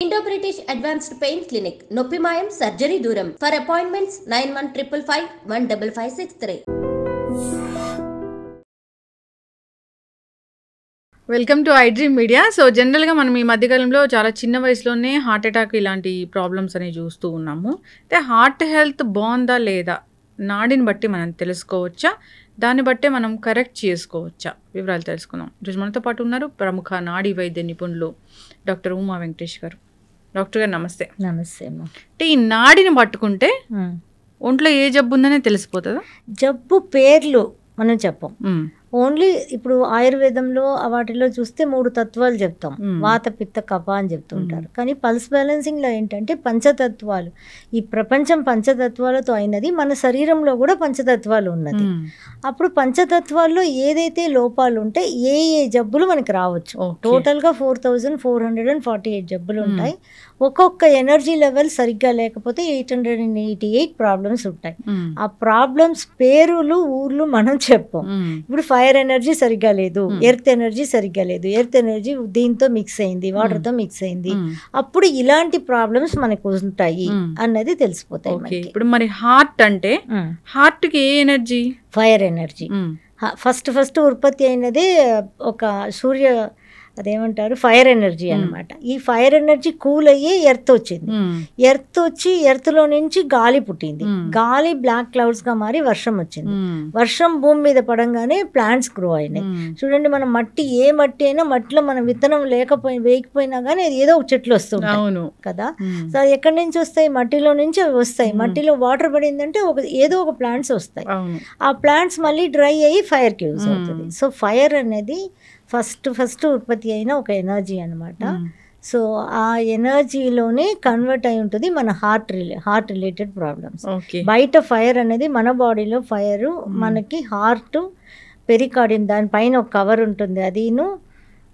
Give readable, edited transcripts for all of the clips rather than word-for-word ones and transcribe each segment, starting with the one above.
Indo-British Advanced Pain Clinic, Noppimayam Surgery Duram. For appointments 9155 15563. Welcome to I dream media. So జనరల్గా మనం ఈ మధ్యకాలంలో చాలా చిన్న వయసులోనే హార్ట్ అటాక్ ఇలాంటి ప్రాబ్లమ్స్ అనేవి చూస్తూ ఉన్నాము. అయితే హార్ట్ హెల్త్ బాగుందా లేదా నాడిని బట్టి మనం తెలుసుకోవచ్చా, దాన్ని బట్టే మనం కరెక్ట్ చేసుకోవచ్చా, వివరాలు తెలుసుకుందాం. ఈరోజు మనతో పాటు ఉన్నారు ప్రముఖ నాడీ వైద్య నిపుణులు డాక్టర్ ఉమా వెంకటేష్ గారు. డాక్టర్ గారు నమస్తే. నమస్తే అమ్మా. అంటే ఈ నాడిని పట్టుకుంటే ఒంట్లో ఏ జబ్బు ఉందనే తెలిసిపోతుందా? జబ్బు పేర్లు మనం చెప్పం, ఓన్లీ ఇప్పుడు ఆయుర్వేదంలో వాటిలో చూస్తే 3 తత్వాలు చెప్తాం. వాత పిత్త కఫ అని చెప్తుంటారు. కానీ పల్స్ బ్యాలెన్సింగ్లో ఏంటంటే పంచతత్వాలు, ఈ ప్రపంచం పంచతత్వాలతో అయినది, మన శరీరంలో కూడా పంచతత్వాలు ఉన్నది. అప్పుడు పంచతత్వాల్లో ఏదైతే లోపాలు ఉంటే ఏ జబ్బులు మనకి రావచ్చు. టోటల్గా 4448 జబ్బులు ఉంటాయి. ఒక్కొక్క ఎనర్జీ లెవెల్ సరిగ్గా లేకపోతే 888 ప్రాబ్లమ్స్ ఉంటాయి. ఆ ప్రాబ్లమ్స్ పేరులు ఊర్లు మనం చెప్పం. ఇప్పుడు ఫైర్ ఎనర్జీ సరిగ్గా లేదు, ఎర్త్ ఎనర్జీ సరిగ్గా లేదు, ఎర్త్ ఎనర్జీ దీంతో మిక్స్ అయింది, వాటర్తో మిక్స్ అయింది, అప్పుడు ఇలాంటి ప్రాబ్లమ్స్ మనకు ఉంటాయి అన్నది తెలిసిపోతాయి. ఇప్పుడు మరి హార్ట్ అంటే హార్ట్ కి ఏ ఎనర్జీ? Fire energy. ఫస్ట్ ఉత్పత్తి అయినదే ఒక సూర్య, అదేమంటారు, ఫైర్ ఎనర్జీ అనమాట. ఈ ఫైర్ ఎనర్జీ కూల్ అయ్యి ఎర్త్ వచ్చింది. ఎర్త్ వచ్చి ఎర్త్లో నుంచి గాలి పుట్టింది. గాలి బ్లాక్ క్లౌడ్స్ గా మారి వర్షం వచ్చింది. వర్షం భూమి మీద పడంగానే ప్లాంట్స్ గ్రో అయినాయి. చూడండి, మన మట్టి ఏ మట్టి అయినా, మట్టిలో మనం విత్తనం వేయకపోయినా కానీ ఏదో ఒక చెట్లు వస్తుంటాయి కదా. సో అది ఎక్కడి నుంచి వస్తాయి? మట్టిలో నుంచి అవి వస్తాయి. మట్టిలో వాటర్ పడిందంటే ఏదో ఒక ప్లాంట్స్ వస్తాయి. ఆ ప్లాంట్స్ మళ్ళీ డ్రై అయ్యి ఫైర్కి యూజ్ అవుతుంది. సో ఫైర్ అనేది ఫస్ట్ ఉత్పత్తి అయిన ఒక ఎనర్జీ అనమాట. సో ఆ ఎనర్జీలోనే కన్వర్ట్ అయి ఉంటుంది మన హార్ట్ రిలేటెడ్ ప్రాబ్లమ్స్. బయట ఫైర్ అనేది మన బాడీలో ఫైర్, మనకి హార్ట్ పెరికార్డియం దానిపైన ఒక కవర్ ఉంటుంది, అదిను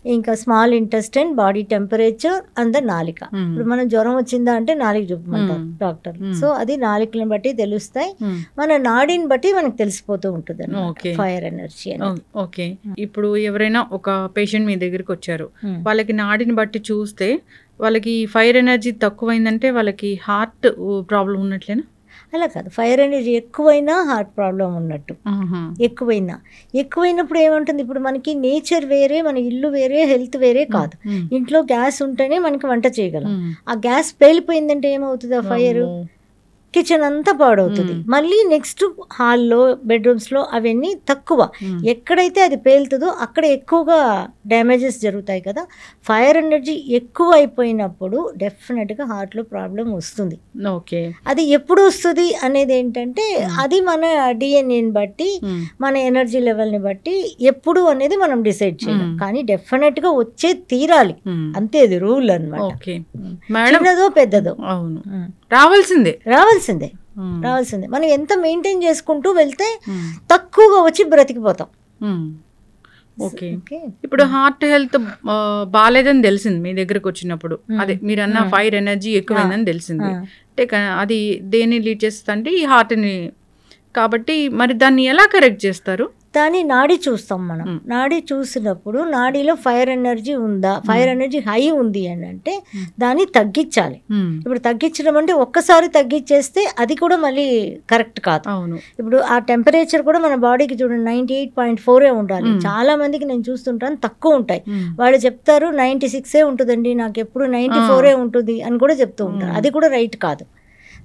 ఇంకా small intestine, body temperature and నాలిక. ఇప్పుడు మనం జ్వరం వచ్చిందా అంటే నాలిక చూపమంటారు డాక్టర్. సో అది నాలికలను బట్టి తెలుస్తాయి, మన నాడిని బట్టి మనకు తెలిసిపోతూ ఉంటుంది ఫైర్ ఎనర్జీ అనేది. ఓకే, ఇప్పుడు ఎవరైనా ఒక పేషెంట్ మీ దగ్గరికి వచ్చారు, వాళ్ళకి నాడిని బట్టి చూస్తే వాళ్ళకి ఫైర్ ఎనర్జీ తక్కువైందంటే వాళ్ళకి హార్ట్ ప్రాబ్లం ఉన్నట్లేనా? అలా కాదు, ఫైర్ ఎనర్జీ ఎక్కువైనా హార్ట్ ప్రాబ్లం ఉన్నట్టు. ఎక్కువైనప్పుడు ఏముంటుంది, ఇప్పుడు మనకి నేచర్ వేరే, మన ఇల్లు వేరే, హెల్త్ వేరే కాదు. ఇంట్లో గ్యాస్ ఉంటేనే మనకి వంట చేయగలం. ఆ గ్యాస్ పేలిపోయిందంటే ఏమవుతుంది? ఆ ఫైర్ కిచెన్ అంతా పాడవుతుంది. మళ్ళీ నెక్స్ట్ హాల్లో, బెడ్రూమ్స్లో అవన్నీ తక్కువ. ఎక్కడైతే అది పేలుతుందో అక్కడ ఎక్కువగా డ్యామేజెస్ జరుగుతాయి కదా. ఫైర్ ఎనర్జీ ఎక్కువ అయిపోయినప్పుడు డెఫినెట్గా హార్ట్లో ప్రాబ్లం వస్తుంది. ఓకే, అది ఎప్పుడు వస్తుంది అనేది ఏంటంటే అది మన డిఎన్ఏని బట్టి, మన ఎనర్జీ లెవెల్ని బట్టి ఎప్పుడు అనేది మనం డిసైడ్ చేయాలి. కానీ డెఫినెట్గా వచ్చే తీరాలి, అంతే, అది రూల్ అనమాట. చిన్నదో పెద్దదో రావాల్సిందే. మనం ఎంత మెయింటైన్ చేసుకుంటూ వెళ్తే తక్కువగా వచ్చి బ్రతికిపోతాం. ఓకే, ఇప్పుడు హార్ట్ హెల్త్ బాగాలేదని తెలిసింది మీ దగ్గరకు వచ్చినప్పుడు, అదే మీరు అన్న ఫైర్ ఎనర్జీ ఎక్కువైందని తెలిసింది. అంటే అది దేన్ని లీడ్ చేస్తుంది అంటే ఈ హార్ట్ని. కాబట్టి మరి దాన్ని ఎలా కరెక్ట్ చేస్తారు? దాన్ని నాడి చూస్తాం మనం. నాడి చూసినప్పుడు నాడిలో ఫైర్ ఎనర్జీ ఉందా, ఫైర్ ఎనర్జీ హై ఉంది అని అంటే దాన్ని తగ్గించాలి. ఇప్పుడు తగ్గించడం అంటే ఒక్కసారి తగ్గించేస్తే అది కూడా మళ్ళీ కరెక్ట్ కాదు. ఇప్పుడు ఆ టెంపరేచర్ కూడా మన బాడీకి చూడండి 98.4 ఉండాలి. చాలా మందికి నేను చూస్తుంటాను తక్కువ ఉంటాయి. వాళ్ళు చెప్తారు 96 ఉంటుందండి, నాకు ఎప్పుడు 94 ఉంటుంది అని కూడా చెప్తూ ఉంటారు. అది కూడా రైట్ కాదు.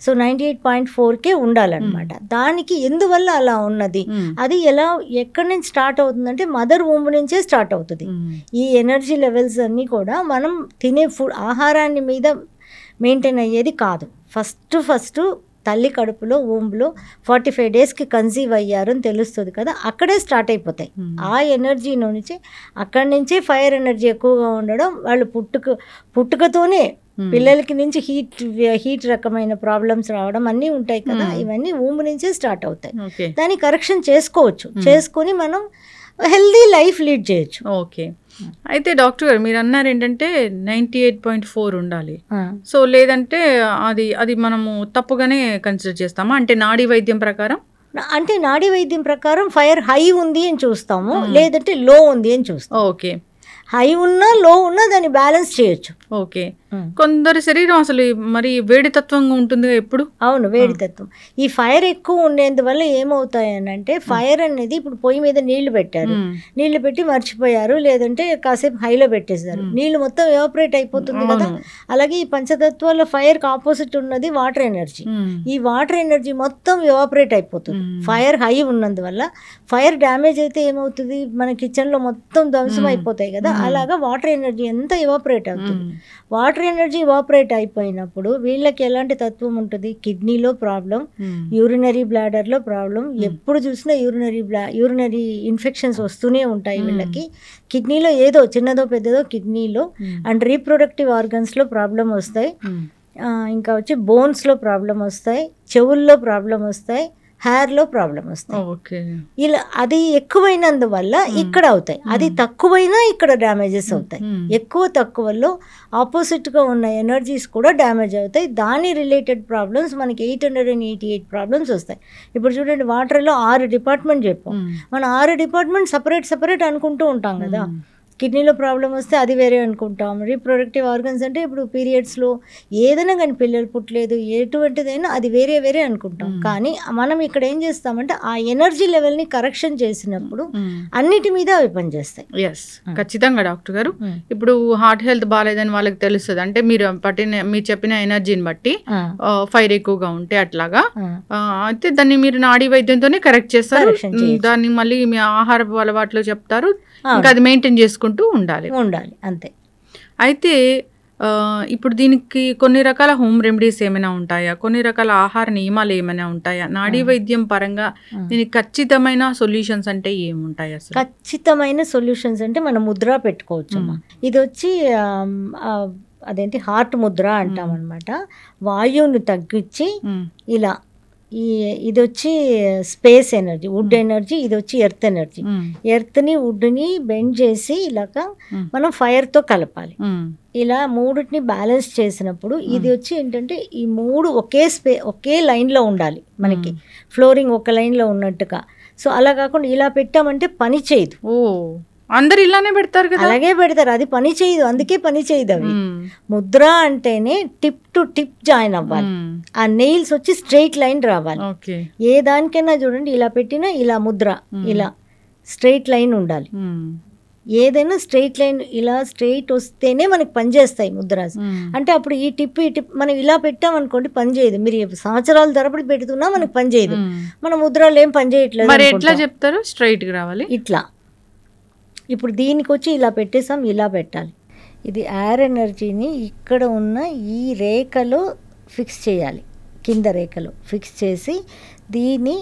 సో 98.4 ఉండాలన్నమాట. దానికి ఎందువల్ల అలా ఉన్నది, అది ఎక్కడి నుంచి స్టార్ట్ అవుతుందంటే మదర్ వూంబ్ నుంచే స్టార్ట్ అవుతుంది. ఈ ఎనర్జీ లెవెల్స్ అన్నీ కూడా మనం తినే ఆహారాన్ని మీద మెయింటైన్ అయ్యేది కాదు. ఫస్ట్ తల్లి కడుపులో, వూంబ్లో 45 డేస్కి కన్సీవ్ అయ్యారు అని తెలుస్తుంది కదా, అక్కడే స్టార్ట్ అయిపోతాయి. ఆ ఎనర్జీ నుంచి అక్కడి నుంచే ఫైర్ ఎనర్జీ ఎక్కువగా ఉండడం, వాళ్ళు పుట్టుకతోనే పిల్లలకి నుంచి హీట్ రకమైన ప్రాబ్లమ్స్ రావడం అన్నీ ఉంటాయి కదా, ఇవన్నీ వూంబ్ నుంచే స్టార్ట్ అవుతాయి. దాన్ని కరెక్షన్ చేసుకొని మనం హెల్దీ లైఫ్ లీడ్ చేయొచ్చు. ఓకే, అయితే డాక్టర్ గారు మీరు అన్నారు ఏంటంటే 98.4 ఉండాలి. సో లేదంటే అది మనము తప్పుగానే కన్సిడర్ చేస్తామా? అంటే నాడీ వైద్యం ప్రకారం ఫైర్ హై ఉంది అని చూస్తాము, లేదంటే లో ఉంది అని చూస్తాం. ఓకే, హై ఉన్నా లో ఉన్నా దాన్ని బ్యాలెన్స్ చేయొచ్చు. ఓకే. కొందరి శరీరం అసలు మరి వేడి తత్వంగా ఉంటుంది ఎప్పుడు. అవును, వేడి తత్వం. ఈ ఫైర్ ఎక్కువ ఉండేందువల్ల ఏమవుతాయనంటే, ఫైర్ అనేది ఇప్పుడు పొయ్యి మీద నీళ్లు పెట్టారు, నీళ్లు పెట్టి మర్చిపోయారు, లేదంటే కాసేపు హైలో పెట్టేశారు, నీళ్లు మొత్తం ఎవాపరేట్ అయిపోతుంది కదా. అలాగే ఈ పంచతత్వాల ఫైర్ కి ఆపోజిట్ ఉన్నది వాటర్ ఎనర్జీ. ఈ వాటర్ ఎనర్జీ మొత్తం ఎవాపరేట్ అయిపోతుంది ఫైర్ హై ఉన్నందువల్ల. ఫైర్ డ్యామేజ్ అయితే ఏమవుతుంది, మన కిచెన్ లో మొత్తం ధ్వంసం అయిపోతాయి కదా. అలాగా వాటర్ ఎనర్జీ ఎంత ఎవాపరేట్ అవుతుంది. వాటర్ ఎనర్జీ ఎవాపరేట్ అయిపోయినప్పుడు వీళ్ళకి ఎలాంటి తత్వం ఉంటుంది, కిడ్నీలో ప్రాబ్లం, యూరినరీ బ్లాడర్లో ప్రాబ్లం, ఎప్పుడు చూసినా యూరినరీ ఇన్ఫెక్షన్స్ వస్తూనే ఉంటాయి వీళ్ళకి. కిడ్నీలో ఏదో చిన్నదో పెద్దదో కిడ్నీలో అండ్ రీప్రొడక్టివ్ ఆర్గన్స్లో ప్రాబ్లం వస్తాయి. ఇంకా వచ్చి బోన్స్లో ప్రాబ్లం వస్తాయి, చెవుల్లో ప్రాబ్లం వస్తాయి, హెయిర్లో ప్రాబ్లం వస్తాయి. ఇలా అది ఎక్కువైనందువల్ల ఇక్కడ అవుతాయి, అది తక్కువైనా ఇక్కడ డ్యామేజెస్ అవుతాయి. ఎక్కువ తక్కువలో ఆపోజిట్గా ఉన్న ఎనర్జీస్ కూడా డ్యామేజ్ అవుతాయి. దాని రిలేటెడ్ ప్రాబ్లమ్స్ మనకి 888 ప్రాబ్లమ్స్ వస్తాయి. ఇప్పుడు చూడండి, వాటర్లో 6 డిపార్ట్మెంట్ చెప్పాం మనం. 6 డిపార్ట్మెంట్ సపరేట్ అనుకుంటూ ఉంటాం కదా. కిడ్నీలో ప్రాబ్లం వస్తే అది వేరే అనుకుంటాం. రీప్రొడక్టివ్ ఆర్గన్స్ అంటే ఇప్పుడు పీరియడ్స్లో ఏదైనా కానీ పిల్లలు పుట్టలేదు ఎటువంటిదైనా అది వేరే అనుకుంటాం. కానీ మనం ఇక్కడ ఏం చేస్తామంటే ఆ ఎనర్జీ లెవెల్ని కరెక్షన్ చేసినప్పుడు అన్నిటి మీద అవి పనిచేస్తాయి. ఎస్, ఖచ్చితంగా డాక్టర్ గారు. ఇప్పుడు హార్ట్ హెల్త్ బాగాలేదని వాళ్ళకి తెలుస్తుంది అంటే మీరు చెప్పిన ఎనర్జీని బట్టి ఫైర్ ఎక్కువగా ఉంటే అట్లాగా అయితే దాన్ని మీరు నాడీ వైద్యంతోనే కరెక్ట్ చేస్తారు. దాన్ని మళ్ళీ మీ ఆహార అలవాట్లు చెప్తారు, ఇంకా అది మెయింటైన్ చేసుకుంటూ ఉండాలి అంతే. అయితే ఇప్పుడు దీనికి కొన్ని రకాల హోమ్ రెమెడీస్ ఏమైనా ఉంటాయా, కొన్ని రకాల ఆహార నియమాలు ఏమైనా ఉంటాయా, నాడీ వైద్యం పరంగా దీనికి ఖచ్చితమైన సొల్యూషన్స్ అంటే ఏముంటాయి అసలు? ఖచ్చితమైన సొల్యూషన్స్ అంటే మనం ముద్ర పెట్టుకోవచ్చు. ఇది వచ్చి అదేంటి హార్ట్ ముద్ర అంటాం అనమాట. వాయువుని తగ్గించి ఇలా ఇది వచ్చి స్పేస్ ఎనర్జీ, వుడ్ ఎనర్జీ, ఇది వచ్చి ఎర్త్ ఎనర్జీ. ఎర్త్ని వుడ్ని బెండ్ చేసి ఇలాగా మనం ఫైర్తో కలపాలి. ఇలా మూడుని బ్యాలెన్స్ చేసినప్పుడు ఇది వచ్చి ఏంటంటే ఈ మూడు ఒకే లైన్లో ఉండాలి మనకి, ఫ్లోరింగ్ ఒక లైన్లో ఉన్నట్టుగా. సో అలా కాకుండా ఇలా పెట్టామంటే పని చేయదు. అందరు ఇలానే పెడతారు కదా. అలాగే పెడతారు, అది పని చేయదు, అందుకే పని చేయదు. అవి ముద్ర అంటేనే టిప్ టు టిప్ జాయిన్ అవ్వాలి. ఆ నెయిల్స్ వచ్చి స్ట్రైట్ లైన్ రావాలి. ఏ దానికైనా చూడండి, ఇలా పెట్టినా ఇలా ముద్ర ఇలా స్ట్రైట్ లైన్ ఉండాలి. ఏదైనా స్ట్రైట్ లైన్ ఇలా స్ట్రైట్ వస్తేనే మనకి పనిచేస్తాయి ముద్రాస్. అంటే అప్పుడు ఈ టిప్ మనం ఇలా పెట్టామనుకోండి పని చేయదు. మీరు సంవత్సరాల తరబడి పెడుతున్నా మనకి పని చేయదు. మన ముద్రలు ఏం పని చేయట్లేదు. మరి ఎట్లా చెప్తారు? స్ట్రైట్ గా రావాలి ఇట్లా. ఇప్పుడు దీనికి వచ్చి ఇలా పెట్టేసాం, ఇలా పెట్టాలి. ఇది ఎయిర్ ఎనర్జీని ఇక్కడ ఉన్న ఈ రేఖలో ఫిక్స్ చేయాలి, కింద రేఖలో ఫిక్స్ చేసి దీన్ని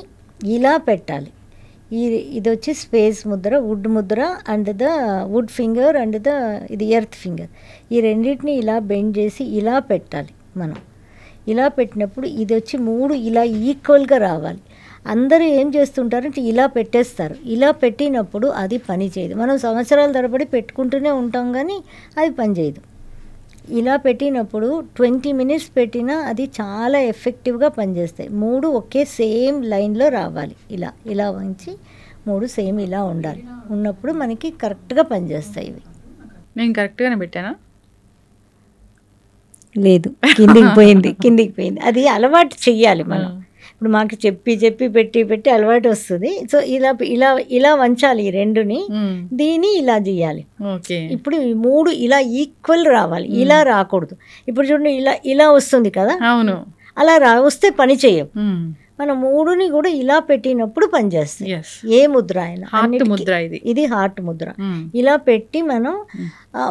ఇలా పెట్టాలి. ఇది వచ్చి space mudra, wood mudra and the wood finger and ఇది ఎర్త్ ఫింగర్. ఈ రెండింటిని ఇలా బెండ్ చేసి ఇలా పెట్టాలి మనం. ఇలా పెట్టినప్పుడు ఇది వచ్చి 3 ఇలా ఈక్వల్గా రావాలి. అందరూ ఏం చేస్తుంటారంటే ఇలా పెట్టేస్తారు. ఇలా పెట్టినప్పుడు అది పని చేయదు. మనం సంవత్సరాల తరబడి పెట్టుకుంటూనే ఉంటాం కానీ అది పని చేయదు. ఇలా పెట్టినప్పుడు 20 మినిట్స్ పెట్టినా అది చాలా ఎఫెక్టివ్గా పనిచేస్తాయి. 3 ఒకే సేమ్ లైన్లో రావాలి. ఇలా వంచి 3 సేమ్ ఇలా ఉండాలి. ఉన్నప్పుడు మనకి కరెక్ట్గా పనిచేస్తాయి ఇవి. నేను కరెక్ట్గానే పెట్టానా? లేదు, కిందికి పోయింది. అది అలవాటు చెయ్యాలి మనం. ఇప్పుడు మాకు చెప్పి పెట్టి అలవాటు వస్తుంది. సో ఇలా వంచాలి ఈ రెండుని, దీన్ని ఇలా చేయాలి. ఇప్పుడు ఈ 3 ఇలా ఈక్వల్ రావాలి, ఇలా రాకూడదు. ఇప్పుడు చూడండి ఇలా వస్తుంది కదా, అవును, అలా వస్తే పని చేయవు. మనం 3ని కూడా ఇలా పెట్టినప్పుడు పనిచేస్తాయి. ఏ ముద్ర అయినా, ఇది హార్ట్ ముద్ర. ఇలా పెట్టి మనం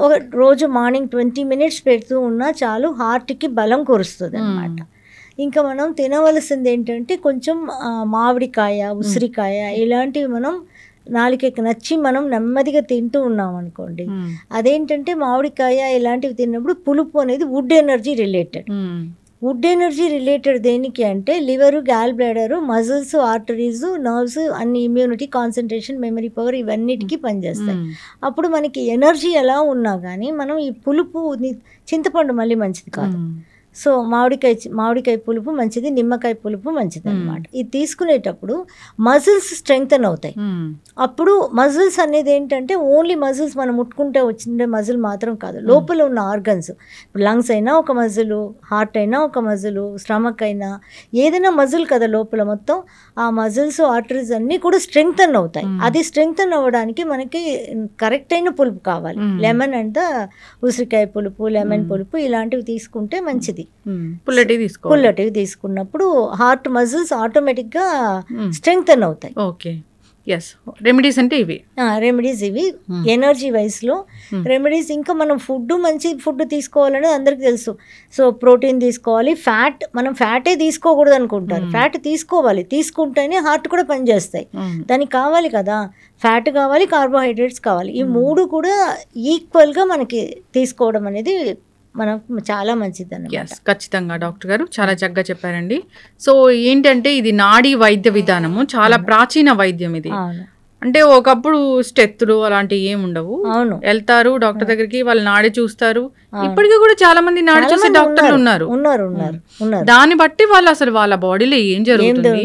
ఒక రోజు మార్నింగ్ 20 మినిట్స్ పెడుతూ ఉన్నా చాలు, హార్ట్కి బలం కురుస్తుంది అన్నమాట. ఇంకా మనం తినవలసింది ఏంటంటే కొంచెం మామిడికాయ, ఉసిరికాయ ఇలాంటివి మనం నాలుకకి నచ్చి మనం నెమ్మదిగా తింటూ ఉన్నాం అనుకోండి. అదేంటంటే మామిడికాయ ఇలాంటివి తిన్నప్పుడు పులుపు అనేది wood energy related. Wood energy related దేనికి అంటే liver, gall bladder, muscles, arteries, nerves అన్ని, ఇమ్యూనిటీ, కాన్సన్ట్రేషన్, మెమరీ పవర్ ఇవన్నిటికీ పనిచేస్తాయి. అప్పుడు మనకి ఎనర్జీ ఎలా ఉన్నా కానీ మనం ఈ పులుపు, చింతపండు మళ్ళీ మంచిది కాదు, సో మామిడికాయ పులుపు మంచిది, నిమ్మకాయ పులుపు మంచిది అనమాట. ఇది తీసుకునేటప్పుడు మజిల్స్ స్ట్రెంగ్తన్ అవుతాయి. అప్పుడు మజిల్స్ అనేది ఏంటంటే ఓన్లీ మజిల్స్ మనం ముట్టుకుంటే వచ్చిండే మజిల్ మాత్రం కాదు, లోపల ఉన్న ఆర్గన్స్, ఇప్పుడు లంగ్స్ అయినా ఒక మజిల్, హార్ట్ అయినా ఒక మజిల్, స్టమక్ అయినా ఏదైనా మజిల్ కదా లోపల మొత్తం, ఆ మజిల్స్ ఆర్టరీస్ అన్నీ కూడా స్ట్రెంగ్తన్ అవుతాయి. అది స్ట్రెంగ్తన్ అవ్వడానికి మనకి కరెక్ట్ అయిన పులుపు కావాలి. లెమన్ అండ్ ఉసిరికాయ పులుపు, లెమన్ పులుపు ఇలాంటివి తీసుకుంటే మంచిది. పుల్లటివి తీసుకున్నప్పుడు హార్ట్ మజిల్స్ ఆటోమేటిక్గా స్ట్రెంగ్తన్ అవుతాయి. Okay, yes. రెమెడీస్ అంటే ఇవి ఎనర్జీ వైస్లో రెమెడీస్. ఇంకా మనం మంచి ఫుడ్ తీసుకోవాలని అందరికి తెలుసు. సో ప్రోటీన్ తీసుకోవాలి, మనం ఫ్యాటే తీసుకోకూడదు అనుకుంటారు. ఫ్యాట్ తీసుకోవాలి, తీసుకుంటేనే హార్ట్ కూడా పనిచేస్తాయి. దానికి కావాలి కదా, ఫ్యాట్ కావాలి, కార్బోహైడ్రేట్స్ కావాలి. ఈ మూడు కూడా ఈక్వల్గా మనకి తీసుకోవడం అనేది మనకు చాలా మంచిది అన్నమాట. ఖచ్చితంగా డాక్టర్ గారు చాలా చక్కగా చెప్పారండి. సో ఏంటంటే ఇది నాడీ వైద్య విధానము, చాలా ప్రాచీన వైద్యం ఇది. అంటే ఒకప్పుడు స్టెత్తులు అలాంటివి ఏమి ఉండవు. వెళ్తారు డాక్టర్ దగ్గరికి, వాళ్ళు నాడి చూస్తారు. ఇప్పటికీ కూడా చాలా మంది నాడి చూసే డాక్టర్లు ఉన్నారు. దాన్ని బట్టి వాళ్ళు అసలు వాళ్ళ బాడీలో ఏం జరుగుతుంది,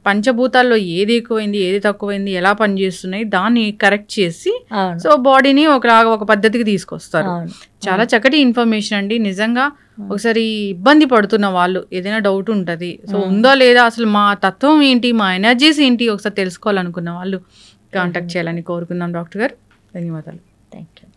పంచభూతాల్లో ఏది ఎక్కువైంది, ఏది తక్కువైంది, ఎలా పనిచేస్తున్నాయి దాన్ని కరెక్ట్ చేసి సో బాడీని ఒక పద్ధతికి తీసుకొస్తారు. చాలా చక్కటి ఇన్ఫర్మేషన్ అండి. నిజంగా ఒకసారి ఇబ్బంది పడుతున్న వాళ్ళు ఏదైనా డౌట్ ఉంటుంది, సో ఉందా లేదా, అసలు మా తత్వం ఏంటి, మా ఎనర్జీస్ ఏంటి ఒకసారి తెలుసుకోవాలనుకున్న వాళ్ళు కాంటాక్ట్ చేయాలని కోరుకుందాం డాక్టర్ గారు. ధన్యవాదాలు. Thank you.